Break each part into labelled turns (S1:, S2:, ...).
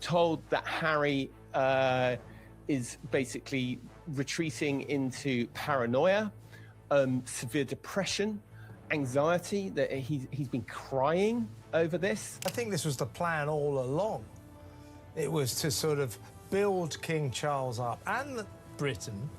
S1: told that Harry is basically retreating into paranoia, severe depression, anxiety, that he's been crying over this.
S2: I think this was the plan all along. It was to sort of build King Charles up and Britain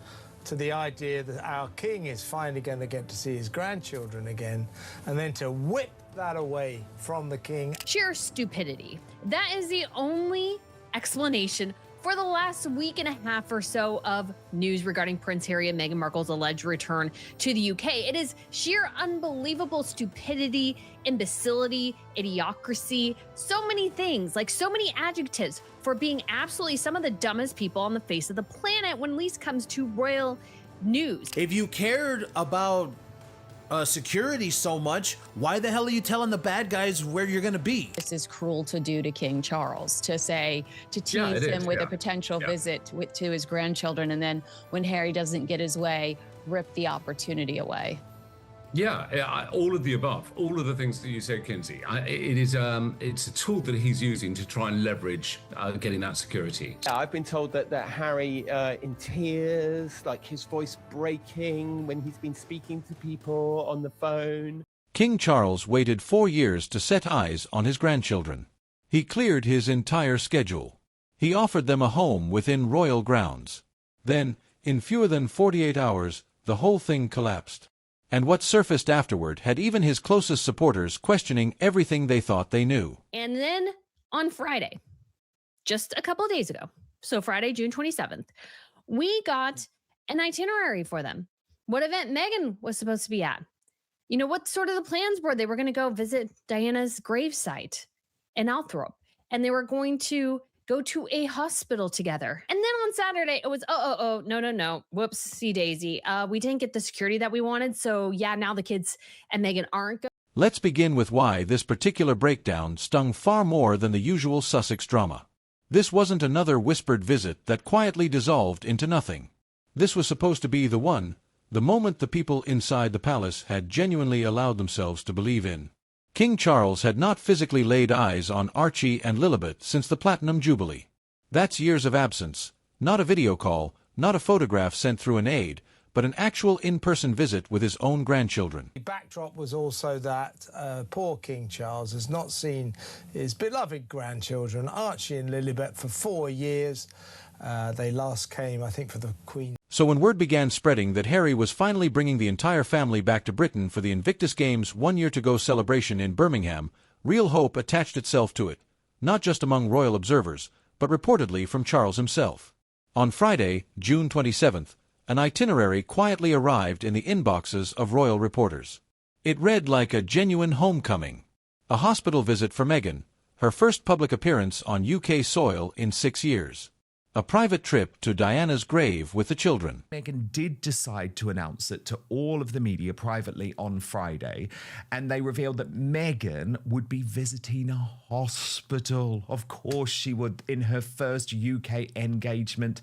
S2: to the idea that our king is finally going to get to see his grandchildren again, and then to whip that away from the king.
S3: Sheer stupidity. That is the only explanation for the last week and a half or so of news regarding Prince Harry and Meghan Markle's alleged return to the UK. It is sheer unbelievable stupidity, imbecility, idiocracy, so many things, like so many adjectives for being absolutely some of the dumbest people on the face of the planet when at least comes to royal news.
S4: If you cared about security so much, why the hell are you telling the bad guys where you're going to be?
S5: This is cruel to do to King Charles, to tease him with a potential visit to his grandchildren, and then when Harry doesn't get his way, rip the opportunity away.
S6: Yeah, all of the above, all of the things that you said, Kinsey. It's a tool that he's using to try and leverage getting that security.
S1: I've been told that Harry in tears, like his voice breaking when he's been speaking to people on the phone.
S7: King Charles waited 4 years to set eyes on his grandchildren. He cleared his entire schedule. He offered them a home within royal grounds. Then, in fewer than 48 hours, the whole thing collapsed. And what surfaced afterward had even his closest supporters questioning everything they thought they knew.
S3: And then on Friday, just a couple of days ago, so Friday, June 27th, we got an itinerary for them. What event Meghan was supposed to be at. You know, what sort of the plans were. They were going to go visit Diana's gravesite in Althorp, and they were going to go to a hospital together. And then on Saturday, it was, no. Whoopsie daisy. We didn't get the security that we wanted. So yeah, now the kids and Meghan aren't.
S7: Let's begin with why this particular breakdown stung far more than the usual Sussex drama. This wasn't another whispered visit that quietly dissolved into nothing. This was supposed to be the one, the moment the people inside the palace had genuinely allowed themselves to believe in. King Charles had not physically laid eyes on Archie and Lilibet since the Platinum Jubilee. That's years of absence, not a video call, not a photograph sent through an aide, but an actual in-person visit with his own grandchildren.
S2: The backdrop was also that poor King Charles has not seen his beloved grandchildren, Archie and Lilibet, for 4 years. They last came, I think, for the Queen.
S7: So when word began spreading that Harry was finally bringing the entire family back to Britain for the Invictus Games 1 year to go celebration in Birmingham, real hope attached itself to it, not just among royal observers, but reportedly from Charles himself. On Friday, June 27th, an itinerary quietly arrived in the inboxes of royal reporters. It read like a genuine homecoming. A hospital visit for Meghan, her first public appearance on UK soil in 6 years. A private trip to Diana's grave with the children.
S8: Meghan did decide to announce it to all of the media privately on Friday, and they revealed that Meghan would be visiting a hospital. Of course she would, in her first UK engagement.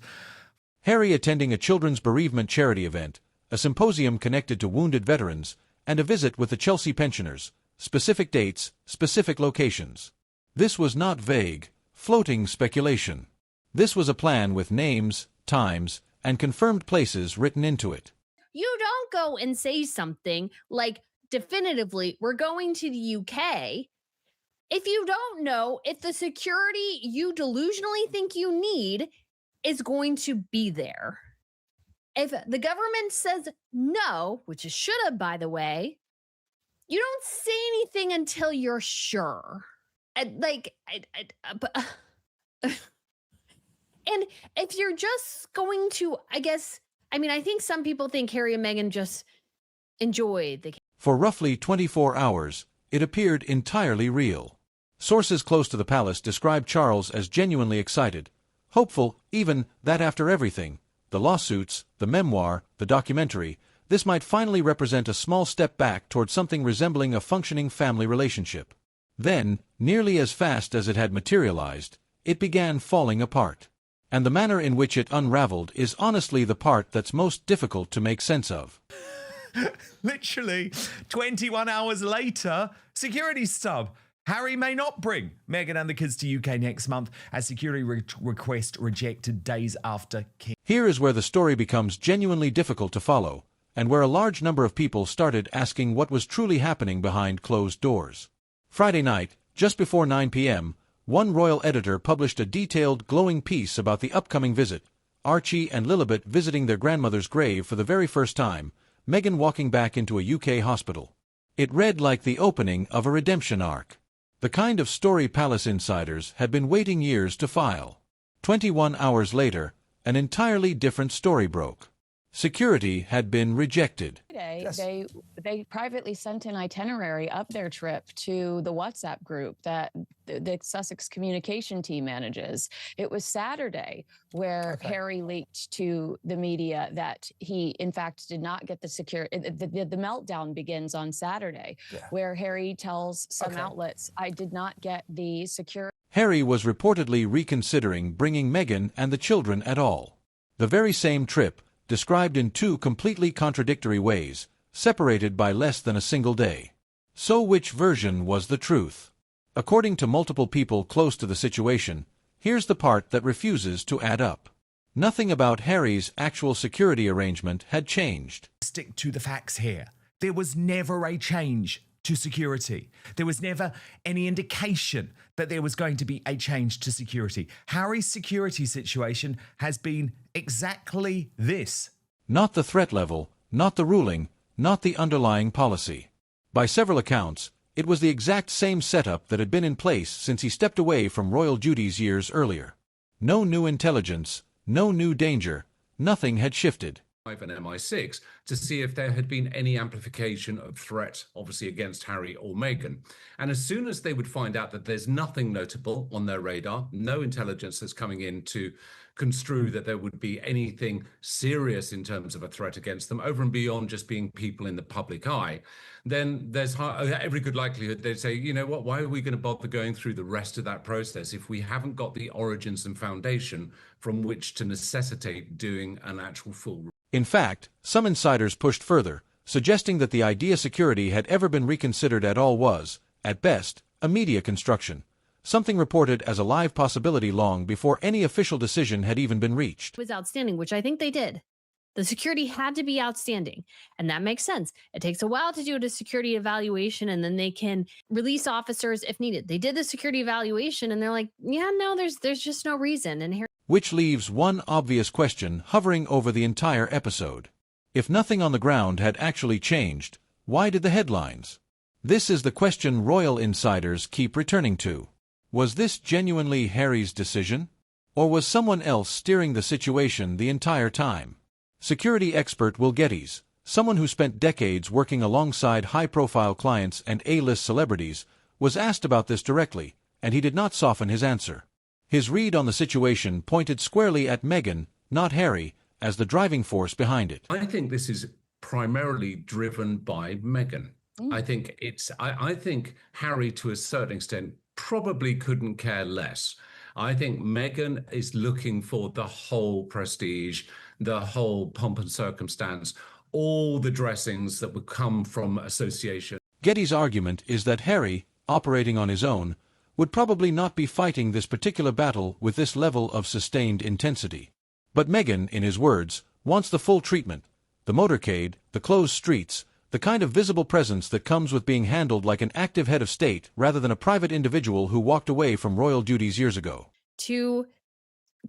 S7: Harry attending a children's bereavement charity event, a symposium connected to wounded veterans, and a visit with the Chelsea pensioners. Specific dates, specific locations. This was not vague, floating speculation. This was a plan with names, times, and confirmed places written into it.
S3: You don't go and say something like, definitively, we're going to the UK, if you don't know if the security you delusionally think you need is going to be there. If the government says no, which it should have, by the way, you don't say anything until you're sure. And if you're just going to, I think some people think Harry and Meghan just enjoyed the...
S7: For roughly 24 hours, it appeared entirely real. Sources close to the palace described Charles as genuinely excited, hopeful even that after everything, the lawsuits, the memoir, the documentary, this might finally represent a small step back toward something resembling a functioning family relationship. Then, nearly as fast as it had materialized, it began falling apart. And the manner in which it unraveled is honestly the part that's most difficult to make sense of.
S8: Literally, 21 hours later, security stub. Harry may not bring Meghan and the kids to UK next month as security request rejected days after King.
S7: Here is where the story becomes genuinely difficult to follow, and where a large number of people started asking what was truly happening behind closed doors. Friday night, just before 9 p.m., one royal editor published a detailed, glowing piece about the upcoming visit, Archie and Lilibet visiting their grandmother's grave for the very first time, Meghan walking back into a UK hospital. It read like the opening of a redemption arc. The kind of story palace insiders had been waiting years to file. 21 hours later, an entirely different story broke. Security had been rejected.
S5: They privately sent an itinerary of their trip to the WhatsApp group that the Sussex communication team manages. It was Saturday where Harry leaked to the media that he, in fact, did not get the security. The meltdown begins on Saturday, where Harry tells some outlets, I did not get the security.
S7: Harry was reportedly reconsidering bringing Meghan and the children at all. The very same trip, described in two completely contradictory ways, separated by less than a single day. So which version was the truth? According to multiple people close to the situation, here's the part that refuses to add up. Nothing about Harry's actual security arrangement had changed.
S8: Stick to the facts here. There was never a change to security. There was never any indication that there was going to be a change to security. Harry's security situation has been exactly this.
S7: Not the threat level, not the ruling, not the underlying policy. By several accounts, it was the exact same setup that had been in place since he stepped away from royal duties years earlier. No new intelligence, no new danger, nothing had shifted.
S6: And MI6 to see if there had been any amplification of threat, obviously against Harry or Meghan. And as soon as they would find out that there's nothing notable on their radar, no intelligence that's coming in to construe that there would be anything serious in terms of a threat against them over and beyond just being people in the public eye, then there's every good likelihood they'd say, you know what, why are we going to bother going through the rest of that process if we haven't got the origins and foundation from which to necessitate doing an actual full.
S7: In fact, some insiders pushed further, suggesting that the idea security had ever been reconsidered at all was, at best, a media construction, something reported as a live possibility long before any official decision had even been reached.
S3: Was outstanding, which I think they did. The security had to be outstanding, and that makes sense. It takes a while to do a security evaluation, and then they can release officers if needed. They did the security evaluation, and they're like, yeah, no, there's just no reason. And here,
S7: which leaves one obvious question hovering over the entire episode. If nothing on the ground had actually changed, why did the headlines? This is the question royal insiders keep returning to. Was this genuinely Harry's decision? Or was someone else steering the situation the entire time? Security expert Will Geddes, someone who spent decades working alongside high-profile clients and A-list celebrities, was asked about this directly, and he did not soften his answer. His read on the situation pointed squarely at Meghan, not Harry, as the driving force behind it.
S6: I think this is primarily driven by Meghan. I think Harry, to a certain extent, probably couldn't care less. I think Meghan is looking for the whole prestige, the whole pomp and circumstance, all the dressings that would come from association.
S7: Geddes' argument is that Harry, operating on his own, would probably not be fighting this particular battle with this level of sustained intensity. But Meghan, in his words, wants the full treatment, the motorcade, the closed streets, the kind of visible presence that comes with being handled like an active head of state rather than a private individual who walked away from royal duties years ago.
S3: to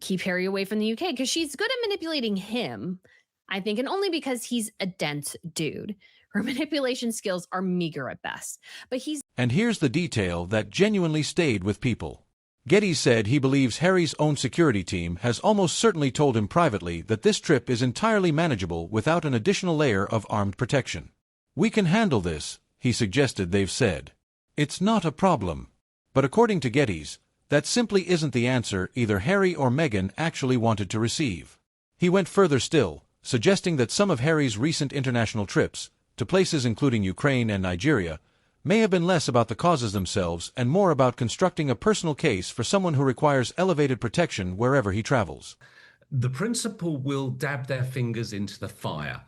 S3: keep Harry away from the UK, because she's good at manipulating him, I think, and only because he's a dense dude. Her manipulation skills are meager at best. But he's...
S7: And here's the detail that genuinely stayed with people. Geddes said he believes Harry's own security team has almost certainly told him privately that this trip is entirely manageable without an additional layer of armed protection. We can handle this, he suggested they've said. It's not a problem. But according to Geddes, that simply isn't the answer either Harry or Meghan actually wanted to receive. He went further still, suggesting that some of Harry's recent international trips, to places including Ukraine and Nigeria, may have been less about the causes themselves and more about constructing a personal case for someone who requires elevated protection wherever he travels.
S6: the principal will dab their fingers into the fire,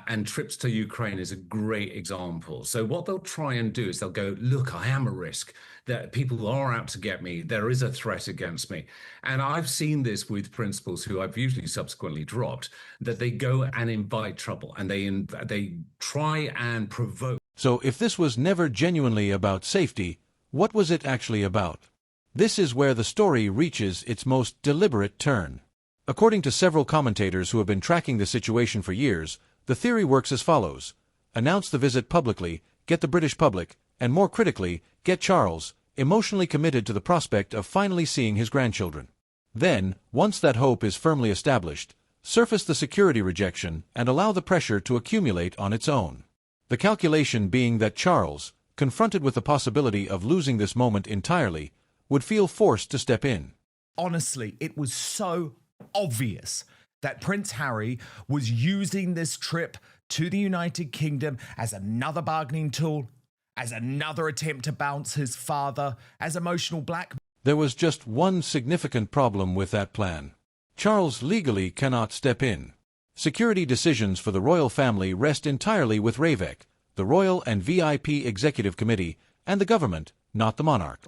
S6: and trips to Ukraine is a great example. So what they'll try and do is they'll go, look, I am a risk, that people are out to get me. There is a threat against me. And I've seen this with principals who I've usually subsequently dropped, that they go and invite trouble, and they try and provoke.
S7: So if this was never genuinely about safety, what was it actually about? This is where the story reaches its most deliberate turn. According to several commentators who have been tracking the situation for years, the theory works as follows. Announce the visit publicly, get the British public, and more critically, get Charles, emotionally committed to the prospect of finally seeing his grandchildren. Then, once that hope is firmly established, surface the security rejection and allow the pressure to accumulate on its own. The calculation being that Charles, confronted with the possibility of losing this moment entirely, would feel forced to step in.
S8: Honestly, it was so obvious that Prince Harry was using this trip to the United Kingdom as another bargaining tool, as another attempt to bounce his father, as emotional blackmail.
S7: There was just one significant problem with that plan. Charles legally cannot step in. Security decisions for the royal family rest entirely with Ravek, the Royal and VIP Executive Committee, and the government, not the monarch.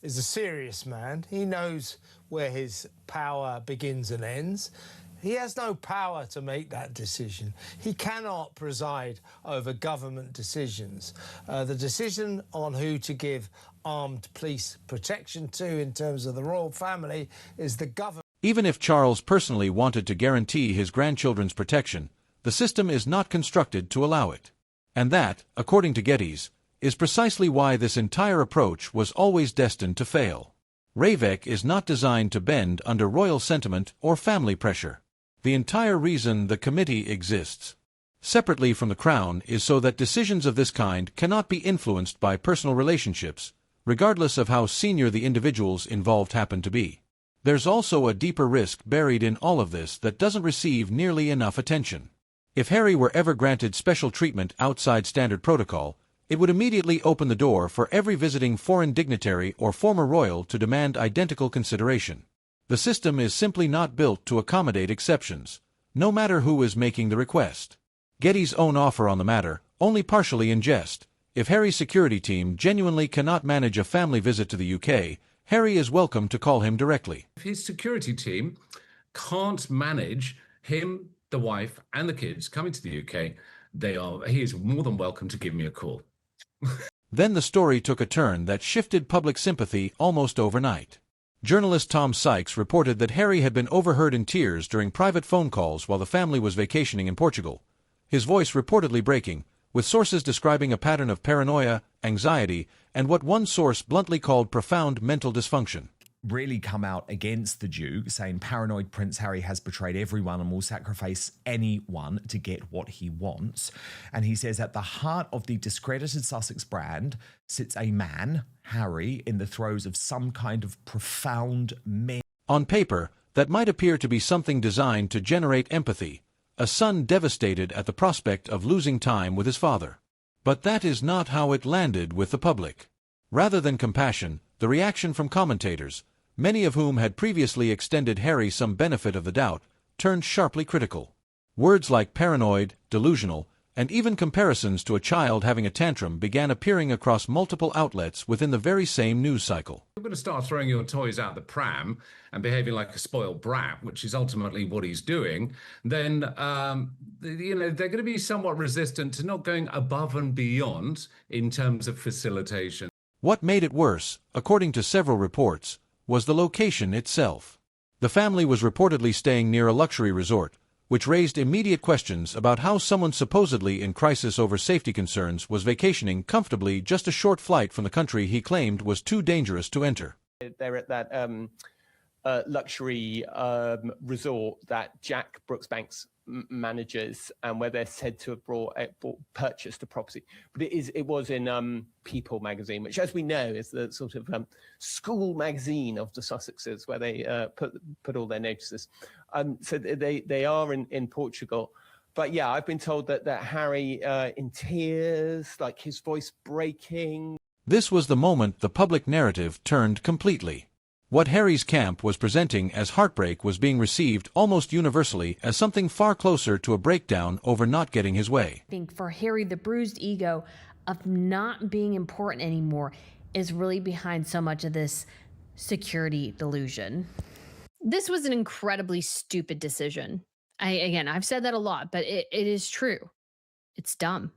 S2: Is a serious man. He knows where his power begins and ends. He has no power to make that decision. He cannot preside over government decisions. The decision on who to give armed police protection to in terms of the royal family is the government.
S7: Even if Charles personally wanted to guarantee his grandchildren's protection, the system is not constructed to allow it. And that, according to Geddes, is precisely why this entire approach was always destined to fail. Ravek is not designed to bend under royal sentiment or family pressure. The entire reason the committee exists, separately from the crown, is so that decisions of this kind cannot be influenced by personal relationships, regardless of how senior the individuals involved happen to be. There's also a deeper risk buried in all of this that doesn't receive nearly enough attention. If Harry were ever granted special treatment outside standard protocol, it would immediately open the door for every visiting foreign dignitary or former royal to demand identical consideration. The system is simply not built to accommodate exceptions, no matter who is making the request. Geddes' own offer on the matter, only partially in jest. If Harry's security team genuinely cannot manage a family visit to the UK, Harry is welcome to call him directly.
S6: If his security team can't manage him, the wife, and the kids coming to the UK, he is more than welcome to give me a call.
S7: Then the story took a turn that shifted public sympathy almost overnight. Journalist Tom Sykes reported that Harry had been overheard in tears during private phone calls while the family was vacationing in Portugal, his voice reportedly breaking, with sources describing a pattern of paranoia, anxiety, and what one source bluntly called profound mental dysfunction.
S8: Really come out against the Duke, saying paranoid Prince Harry has betrayed everyone and will sacrifice anyone to get what he wants. And he says at the heart of the discredited Sussex brand sits a man, Harry, in the throes of some kind of profound
S7: On paper, that might appear to be something designed to generate empathy, a son devastated at the prospect of losing time with his father. But that is not how it landed with the public. Rather than compassion, the reaction from commentators, many of whom had previously extended Harry some benefit of the doubt, turned sharply critical. Words like paranoid, delusional, and even comparisons to a child having a tantrum began appearing across multiple outlets within the very same news cycle.
S6: You're going to start throwing your toys out the pram and behaving like a spoiled brat, which is ultimately what he's doing, then they're going to be somewhat resistant to not going above and beyond in terms of facilitation.
S7: What made it worse, according to several reports, was the location itself. The family was reportedly staying near a luxury resort, which raised immediate questions about how someone supposedly in crisis over safety concerns was vacationing comfortably just a short flight from the country he claimed was too dangerous to enter.
S1: They're at that luxury resort that Jack Brooksbank's managers, and where they're said to have purchased a property. But it was in People magazine, which, as we know, is the sort of school magazine of the Sussexes, where they put all their notices. So they are in Portugal. But yeah, I've been told that Harry in tears, like his voice breaking.
S7: This was the moment the public narrative turned completely. What Harry's camp was presenting as heartbreak was being received almost universally as something far closer to a breakdown over not getting his way.
S3: I think for Harry, the bruised ego of not being important anymore is really behind so much of this security delusion. This was an incredibly stupid decision. I've said that a lot, but it is true. It's dumb.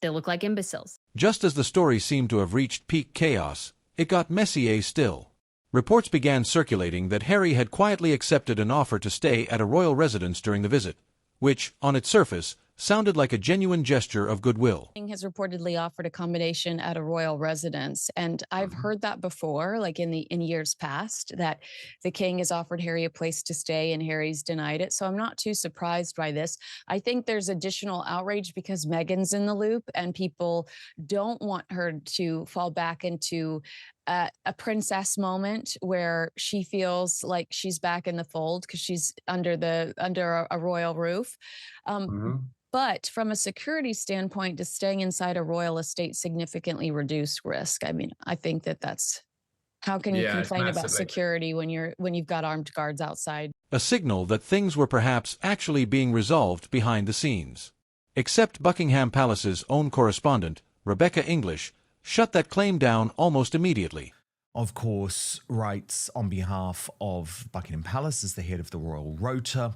S3: They look like imbeciles.
S7: Just as the story seemed to have reached peak chaos, it got messier still. Reports began circulating that Harry had quietly accepted an offer to stay at a royal residence during the visit, which, on its surface, sounded like a genuine gesture of goodwill.
S5: King has reportedly offered accommodation at a royal residence, and I've heard that before, like in years past, that the king has offered Harry a place to stay and Harry's denied it. So I'm not too surprised by this. I think there's additional outrage because Meghan's in the loop, and people don't want her to fall back into a princess moment where she feels like she's back in the fold because she's under a royal roof. But from a security standpoint, does staying inside a royal estate significantly reduce risk? I mean, I think that's how can you complain about security when you've got armed guards outside?
S7: A signal that things were perhaps actually being resolved behind the scenes. Except Buckingham Palace's own correspondent, Rebecca English, shut that claim down almost immediately.
S8: Of course, writes on behalf of Buckingham Palace as the head of the Royal Rota,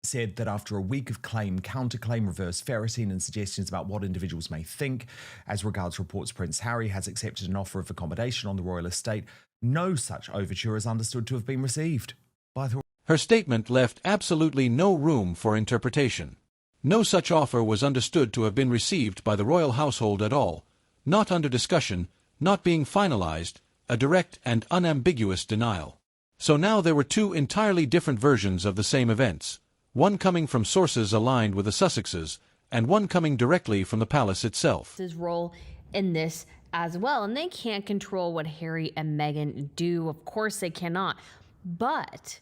S8: said that after a week of claim, counterclaim, reverse ferreting and suggestions about what individuals may think, as regards reports Prince Harry has accepted an offer of accommodation on the royal estate, no such overture is understood to have been received by the...
S7: Her statement left absolutely no room for interpretation. No such offer was understood to have been received by the royal household at all, not under discussion, not being finalized, a direct and unambiguous denial. So now there were two entirely different versions of the same events, one coming from sources aligned with the Sussexes, and one coming directly from the palace itself.
S3: His role in this as well, and they can't control what Harry and Meghan do. Of course they cannot. But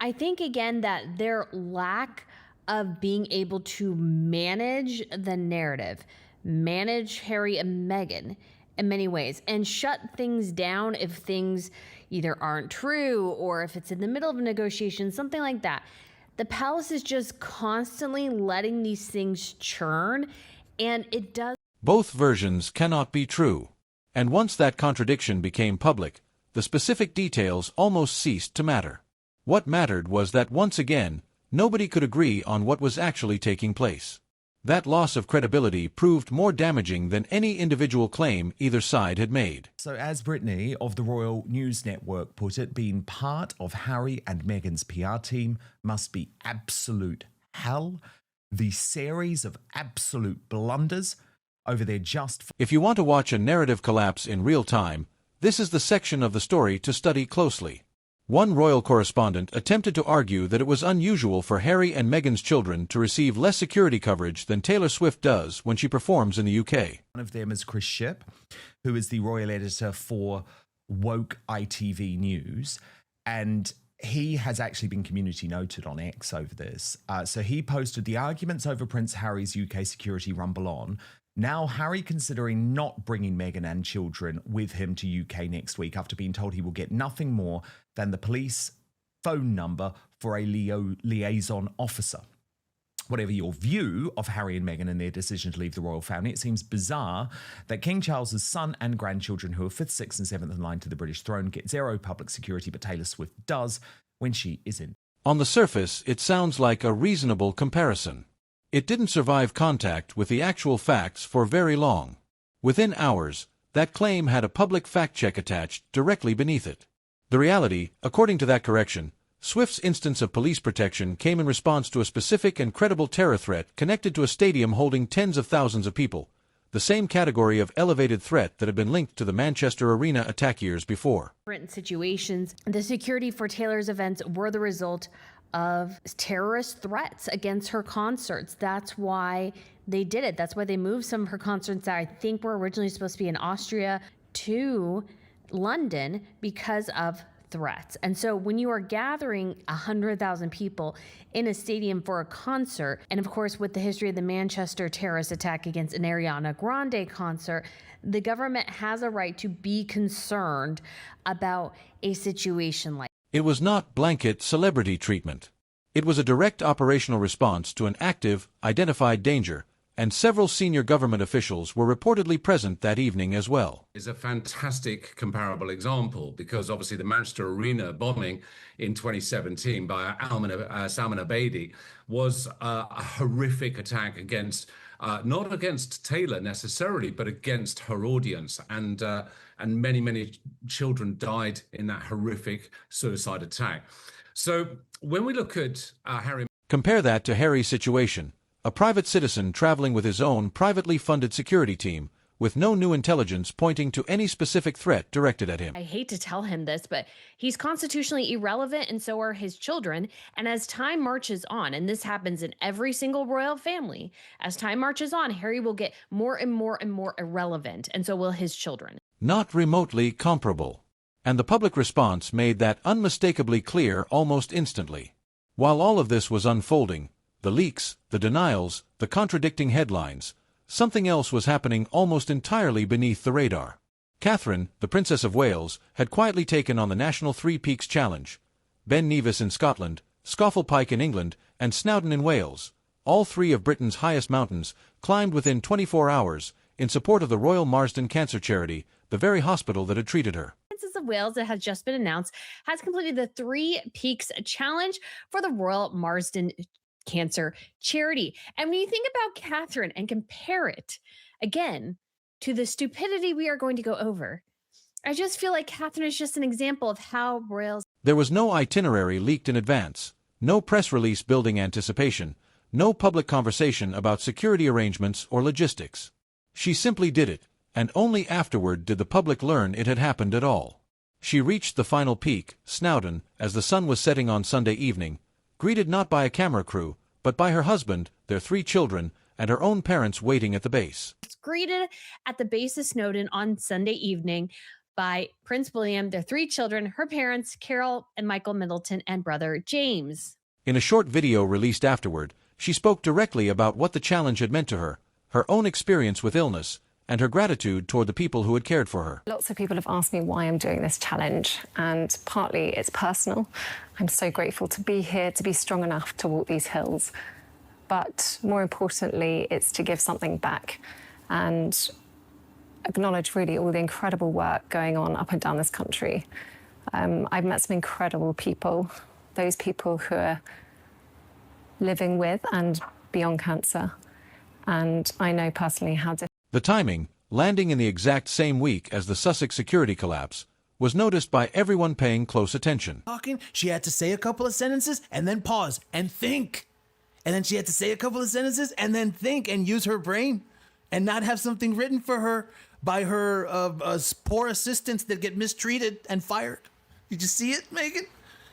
S3: I think, again, that their lack of being able to manage the narrative, manage Harry and Meghan in many ways, and shut things down if things either aren't true or if it's in the middle of a negotiation, something like that. The palace is just constantly letting these things churn, and it does.
S7: Both versions cannot be true. And once that contradiction became public, the specific details almost ceased to matter. What mattered was that once again, nobody could agree on what was actually taking place. That loss of credibility proved more damaging than any individual claim either side had made.
S8: So as Brittany of the Royal News Network put it, being part of Harry and Meghan's PR team must be absolute hell. The series of absolute blunders over their just...
S7: If you want to watch a narrative collapse in real time, this is the section of the story to study closely. One royal correspondent attempted to argue that it was unusual for Harry and Meghan's children to receive less security coverage than Taylor Swift does when she performs in the UK.
S8: One of them is Chris Shipp, who is the royal editor for Woke ITV News, and he has actually been community noted on X over this. So he posted the arguments over Prince Harry's UK security rumble on. Now Harry considering not bringing Meghan and children with him to UK next week after being told he will get nothing more than the police phone number for a liaison officer. Whatever your view of Harry and Meghan and their decision to leave the royal family, it seems bizarre that King Charles's son and grandchildren, who are 5th, 6th and 7th in line to the British throne, get zero public security, but Taylor Swift does when she is in.
S7: On the surface, it sounds like a reasonable comparison. It didn't survive contact with the actual facts for very long. Within hours, that claim had a public fact check attached directly beneath it. The reality, according to that correction, Swift's instance of police protection came in response to a specific and credible terror threat connected to a stadium holding tens of thousands of people, the same category of elevated threat that had been linked to the Manchester Arena attack years before.
S3: Different situations, the security for Taylor's events were the result of terrorist threats against her concerts. That's why they did it. That's why they moved some of her concerts that I think were originally supposed to be in Austria to London because of threats. And so when you are gathering 100,000 people in a stadium for a concert, and of course with the history of the Manchester terrorist attack against an Ariana Grande concert, the government has a right to be concerned about a situation like that.
S7: It was not blanket celebrity treatment. It was a direct operational response to an active, identified danger, and several senior government officials were reportedly present that evening as well.
S6: Is a fantastic comparable example, because obviously the Manchester Arena bombing in 2017 by Salman Abedi was a horrific attack against, not against Taylor necessarily, but against her audience. And many, many children died in that horrific suicide attack. So when we look at Harry...
S7: Compare that to Harry's situation, a private citizen traveling with his own privately funded security team, with no new intelligence pointing to any specific threat directed at him.
S3: I hate to tell him this, but he's constitutionally irrelevant, and so are his children. And as time marches on, and this happens in every single royal family, as time marches on, Harry will get more and more and more irrelevant, and so will his children.
S7: Not remotely comparable. And the public response made that unmistakably clear almost instantly. While all of this was unfolding, the leaks, the denials, the contradicting headlines, something else was happening almost entirely beneath the radar. Catherine, the Princess of Wales, had quietly taken on the National Three Peaks Challenge. Ben Nevis in Scotland, Scafell Pike in England, and Snowdon in Wales, all three of Britain's highest mountains, climbed within 24 hours in support of the Royal Marsden Cancer Charity, the very hospital that had treated her.
S3: Princess of Wales, that has just been announced, has completed the Three Peaks Challenge for the Royal Marsden Cancer Charity. And when you think about Catherine and compare it again to the stupidity we are going to go over, I just feel like Catherine is just an example of how royals...
S7: There was no itinerary leaked in advance, no press release building anticipation, no public conversation about security arrangements or logistics. She simply did it, and only afterward did the public learn it had happened at all. She reached the final peak, Snowdon, as the sun was setting on Sunday evening, greeted not by a camera crew, but by her husband, their 3 children, and her own parents waiting at the base.
S3: It's greeted at the base of Snowdon on Sunday evening by Prince William, their 3 children, her parents, Carol and Michael Middleton, and brother James.
S7: In a short video released afterward, she spoke directly about what the challenge had meant to her, her own experience with illness, and her gratitude toward the people who had cared for her.
S9: Lots of people have asked me why I'm doing this challenge, and partly it's personal. I'm so grateful to be here, to be strong enough to walk these hills. But more importantly, it's to give something back and acknowledge really all the incredible work going on up and down this country. I've met some incredible people, those people who are living with and beyond cancer. And I know personally how difficult.
S7: The timing, landing in the exact same week as the Sussex security collapse, was noticed by everyone paying close attention.
S4: Talking, she had to say a couple of sentences and then pause and think. And then she had to say a couple of sentences and then think and use her brain and not have something written for her by her poor assistants that get mistreated and fired. Did you see it, Meghan?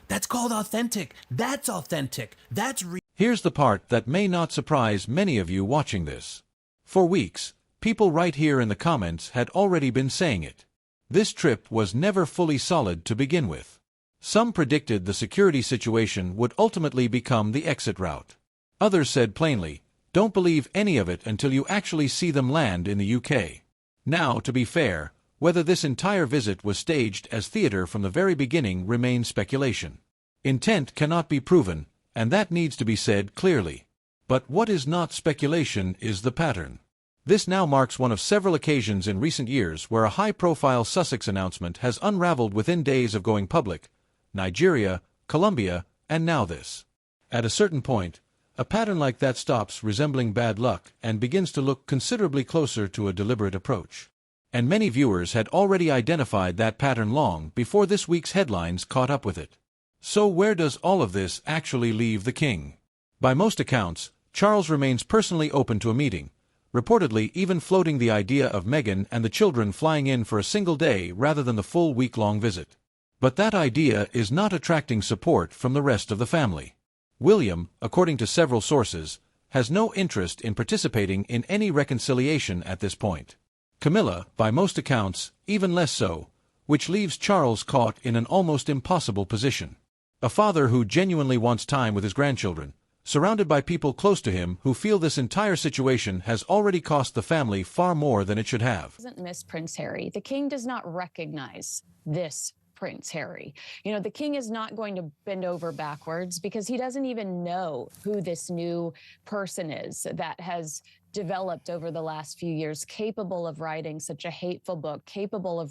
S4: That's called authentic. That's authentic. That's real.
S7: Here's the part that may not surprise many of you watching this. For weeks, people right here in the comments had already been saying it. This trip was never fully solid to begin with. Some predicted the security situation would ultimately become the exit route. Others said plainly, don't believe any of it until you actually see them land in the UK. Now, to be fair, whether this entire visit was staged as theater from the very beginning remains speculation. Intent cannot be proven, and that needs to be said clearly. But what is not speculation is the pattern. This now marks one of several occasions in recent years where a high-profile Sussex announcement has unraveled within days of going public: Nigeria, Colombia, and now this. At a certain point, a pattern like that stops resembling bad luck and begins to look considerably closer to a deliberate approach. And many viewers had already identified that pattern long before this week's headlines caught up with it. So where does all of this actually leave the king? By most accounts, Charles remains personally open to a meeting, reportedly even floating the idea of Meghan and the children flying in for a single day rather than the full week-long visit. But that idea is not attracting support from the rest of the family. William, according to several sources, has no interest in participating in any reconciliation at this point. Camilla, by most accounts, even less so, which leaves Charles caught in an almost impossible position. A father who genuinely wants time with his grandchildren, surrounded by people close to him who feel this entire situation has already cost the family far more than it should have.
S5: Doesn't miss Prince Harry. The king does not recognize this Prince Harry. You know, the king is not going to bend over backwards because he doesn't even know who this new person is that has developed over the last few years, capable of writing such a hateful book, capable of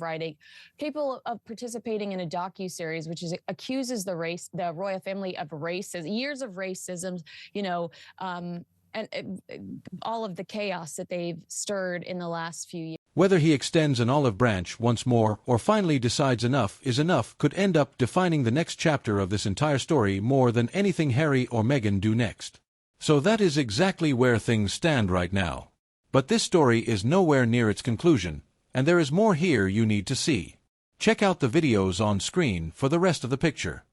S5: participating in a docuseries which accuses the royal family of racism, years of racism, you know, and all of the chaos that they've stirred in the last few years.
S7: Whether he extends an olive branch once more or finally decides enough is enough could end up defining the next chapter of this entire story more than anything Harry or Meghan do next. So that is exactly where things stand right now. But this story is nowhere near its conclusion, and there is more here you need to see. Check out the videos on screen for the rest of the picture.